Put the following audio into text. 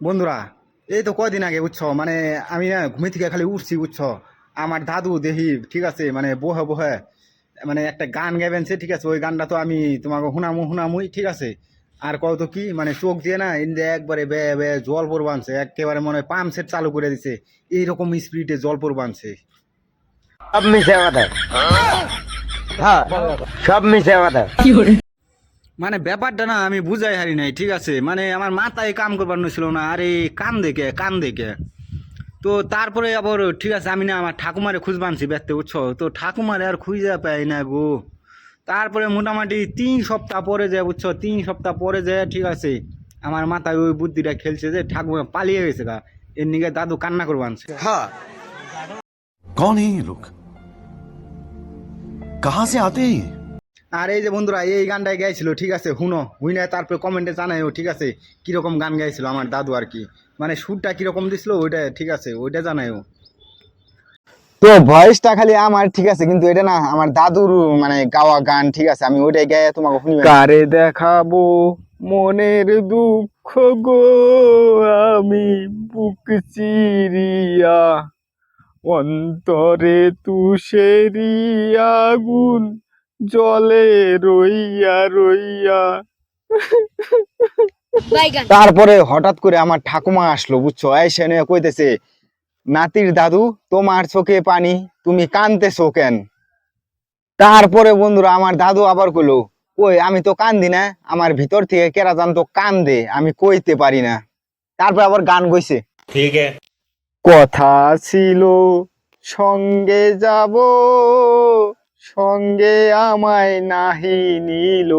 বন্ধুরা, এই তো কয়দিন আগে বুঝছো, মানে আমি না ঘুমি থেকে খালি উঠছি বুঝছো। আমার দাদু দেখি, ঠিক আছে, মানে বহে বহে মানে একটা গান গাইবেন সে, ঠিক আছে, ওই গানটা তো আমি তোমাকে হুনামুই, ঠিক আছে। আর কত কি মানে চোখ দিয়ে না ইন্দে একবারে বে বে জল পড়বা আনছে, একেবারে মনে হয় পাম্প সেট চালু করে দিছে, এইরকম স্পিডে জল পড়বা আনছে। সব মিশে কথা। হ্যাঁ, সব মিশে কথা। মানে ব্যাপারটা না আমি বুঝাই হারি নাই, ঠিক আছে, মানে আমার মাথায় কাম করবার নছিল না, আরে কান দেখে। তো তারপরে আবার ঠিক আছে, আমি না আমার ঠাকুমারে খুঁজ বানছি ব্যস্ত উঠছো, তো ঠাকুমারে আর খুঁজে পাই না গো। তারপরে মোটামুটি 3 সপ্তাহ পরে যায় বুঝছো, 3 সপ্তাহ পরে যায়, ঠিক আছে। আমার মাথায় ওই বুদ্ধিটা খেলছে যে ঠাকুমা পালিয়ে গেছে গা, এর নিকে দাদু কান্না করবো আনছে। कौन है ये लोग? कहां से आते हैं ये? আর এই যে বন্ধুরা, এই গানটাই গাইছিল, ঠিক আছে, হুইনা তারপরে কমেন্টে জানাইও, ঠিক আছে, কিরকম গান গাইছিল আমার দাদু আর কি, মানে সুরটা কিরকম দিছিল ওইটা, ঠিক আছে, ওইটা জানাইও। তো ভয়েসটা খালি আমার, ঠিক আছে, কিন্তু এটা না আমার দাদুর মানে গাওয়া গান, ঠিক আছে, আমি ওইটাই গায়ে তোমাকে শুনি। কারে দেখাবো মনের দুঃখ গো, আমি বুক চিরিয়া, অন্তরে তুষেরি আগুন জলে রইয়া রইয়া। তারপরে হঠাৎ করে আমার ঠাকুমা আসলো বুঝছো, এসে নিয়ে কইতেছে, নাতির দাদু, তোমার চোখে পানি, তুমি কানতেছো কেন? তারপরে বন্ধুরা আমার দাদু আবার কইলো, কই আমি তো কান্দি না, আমার ভিতর থেকে কেরা জানতো কান্দে, আমি কইতে পারি না। তারপর আবার গান গইছে, ঠিক আছে। কথা ছিল সঙ্গে যাব, সঙ্গে আমায় নাহি নিল,